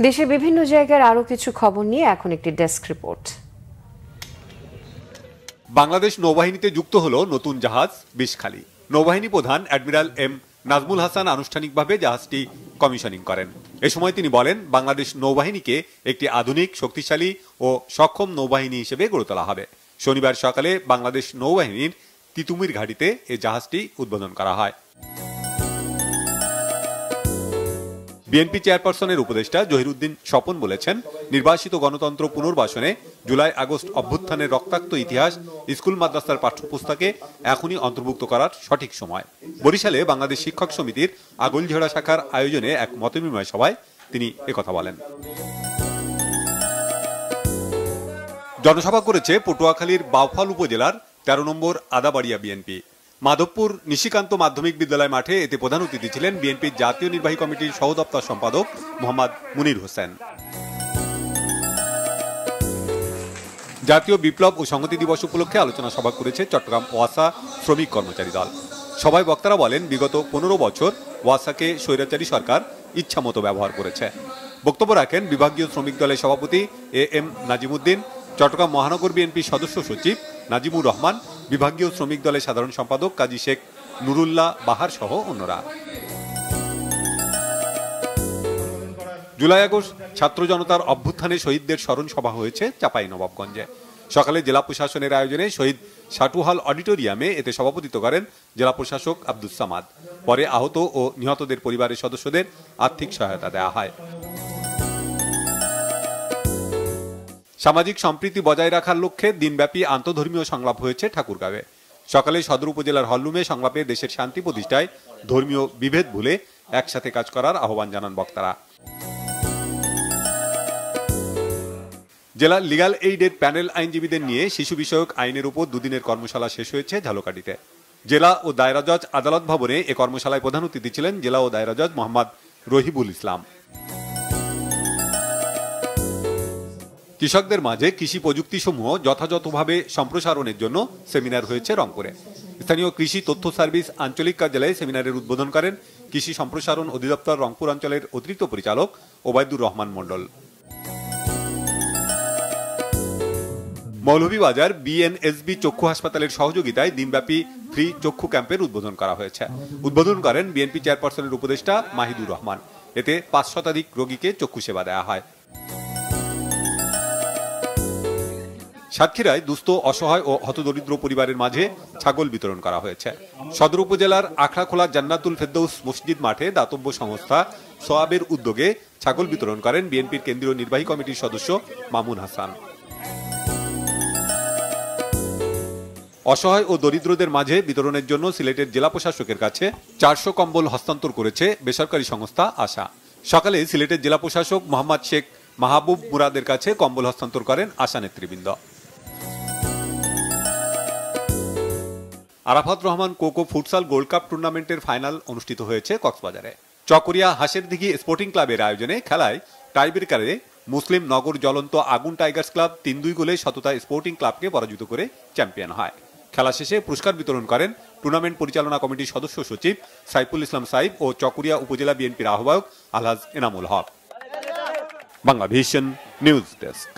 দেশের বিভিন্ন জায়গার আরো কিছু খবর নিয়ে এখন একটি ডেস্ক রিপোর্ট। বাংলাদেশ নৌবাহিনীতে যুক্ত হলো নতুন জাহাজ বিষখালী। নৌবাহিনী প্রধান অ্যাডমিরাল এম নাজমুল হাসান আনুষ্ঠানিকভাবে জাহাজটি কমিশনিং করেন। এ সময় তিনি বলেন, বাংলাদেশ নৌবাহিনীকে একটি আধুনিক, শক্তিশালী ও সক্ষম নৌবাহিনী হিসেবে গড়ে তোলা হবে। শনিবার সকালে বাংলাদেশ নৌবাহিনীর তিতুমির ঘাটিতে এই জাহাজটি উদ্বোধন করা হয়। বিএনপি চেয়ারপারসনের উপদেষ্টা জহিরুদ্দিন স্বপন বলেছেন, নির্বাসিত গণতন্ত্র পুনর্বাসনে জুলাই আগস্ট অভ্যুত্থানের রক্তাক্ত ইতিহাস স্কুল মাদ্রাসার পাঠ্যপুস্তকে এখনই অন্তর্ভুক্ত করার সঠিক সময়। বরিশালে বাংলাদেশ শিক্ষক সমিতির আগৈলঝাড়া শাখার আয়োজনে এক মতবিনিময় সভায় তিনি একথা বলেন। জনসভা করেছে পটুয়াখালীর বাউফল উপজেলার ১৩ নম্বর আদাবাড়িয়া বিএনপি। মাধবপুর নিশিকান্ত মাধ্যমিক বিদ্যালয় মাঠে এতে প্রধান অতিথি ছিলেন বিএনপির জাতীয় নির্বাহী কমিটির সহদপ্তর সম্পাদক মোহাম্মদ মুনির হোসেন। জাতীয় বিপ্লব ও সংহতি দিবস উপলক্ষে আলোচনা সভা করেছে চট্টগ্রাম ওয়াসা শ্রমিক কর্মচারী দল। সভায় বক্তারা বলেন, বিগত ১৫ বছর ওয়াসাকে স্বৈরাচারী সরকার ইচ্ছামতো ব্যবহার করেছে। বক্তব্য রাখেন বিভাগীয় শ্রমিক দলের সভাপতি এম নাজিমুদ্দিন, চট্টগ্রাম মহানগর বিএনপির সদস্য সচিব নাজিমুর রহমান, বিভাগীয় শ্রমিক দলের সাধারণ সম্পাদক কাজী শেখ নুরুল্লাহ বাহার সহ অন্যরা। জুলাই আগস্ট ছাত্র জনতার অভ্যুত্থানে শহীদদের স্মরণ সভা হয়েছে চাঁপাইনবাবগঞ্জে। সকালে জেলা প্রশাসনের আয়োজনে শহীদ সাটুহাল অডিটোরিয়ামে এতে সভাপতিত্ব করেন জেলা প্রশাসক আব্দুস সামাদ। পরে আহত ও নিহতদের পরিবারের সদস্যদের আর্থিক সহায়তা দেওয়া হয়। সামাজিক সম্প্রীতি বজায় রাখার লক্ষ্যে দিনব্যাপী আন্তঃধর্মীয় সংলাপ হয়েছে ঠাকুরগাঁওয়ে। সকালে সদর উপজেলার হলরুমে সংলাপে দেশের শান্তি প্রতিষ্ঠায় ধর্মীয় বিভেদ ভুলে একসাথে কাজ করার আহ্বান জানান বক্তারা। জেলা লিগ্যাল এইডের প্যানেল আইনজীবীদের নিয়ে শিশু বিষয়ক আইনের উপর দুদিনের কর্মশালা শেষ হয়েছে ঝালকাঠিতে। জেলা ও দায়রা জজ আদালত ভবনে এ কর্মশালায় প্রধান অতিথি ছিলেন জেলা ও দায়রা জজ মোহাম্মদ রহিবুল ইসলাম। কৃষকদের মাঝে কৃষি প্রযুক্তি সমূহ যথাযথভাবে সম্প্রসারণের জন্য সেমিনার হয়েছে রংপুরে। স্থানীয় কৃষি তথ্য সার্ভিস আঞ্চলিক কার্যালয়ে সেমিনারের উদ্বোধন করেন কৃষি সম্প্রসারণ অধিদপ্তর রংপুর অঞ্চলের অতিরিক্ত পরিচালক ওবায়দুর রহমান মণ্ডল। মৌলভীবাজার বিএনএসবি চক্ষু হাসপাতালের সহযোগিতায় দিনব্যাপী ফ্রি চক্ষু ক্যাম্পের উদ্বোধন করা হয়েছে। উদ্বোধন করেন বিএনপি চেয়ারপারসনের উপদেষ্টা মাহিদুর রহমান। এতে ৫ শতাধিক রোগীকে চক্ষু সেবা দেওয়া হয়। সাতক্ষীরায় দুস্থ, অসহায় ও হতদরিদ্র পরিবারের মাঝে ছাগল বিতরণ করা হয়েছে। সদর উপজেলার আখড়াখোলা জান্নাতুল ফেরদৌস মসজিদ মাঠে দাতব্য সংস্থা সোয়াবের উদ্যোগে ছাগল বিতরণ করেন বিএনপির কেন্দ্রীয় নির্বাহী কমিটির সদস্য মামুন হাসান। অসহায় ও দরিদ্রদের মাঝে বিতরণের জন্য সিলেটের জেলা প্রশাসকের কাছে ৪০০ কম্বল হস্তান্তর করেছে বেসরকারি সংস্থা আশা। সকালে সিলেটের জেলা প্রশাসক মোহাম্মদ শেখ মাহবুব মুরাদের কাছে কম্বল হস্তান্তর করেন আশা নেতৃবৃন্দ। Arafat Rahman cocoa futsal gold cup টুর্নামেন্টের ফাইনাল অনুষ্ঠিত হয়েছে কক্সবাজারে। চকরিয়া হাঁসের দিঘি স্পোর্টিং ক্লাবের আয়োজনে খেলায় টাইব্রেকারে মুসলিম নগর জ্বলন্ত আগুন টাইগার্স ক্লাব ৩-২ গোলে সততা স্পোর্টিং ক্লাবকে পরাজিত করে চ্যাম্পিয়ন হয়। খেলা শেষে পুরস্কার বিতরণ করেন টুর্নামেন্ট পরিচালনা কমিটির সদস্য সচিব সাইফুল ইসলাম সাইফ ও চকরিয়া উপজেলা বিএনপির আহ্বায়ক আলহাজ এনামুল হক। Banglavision news desk.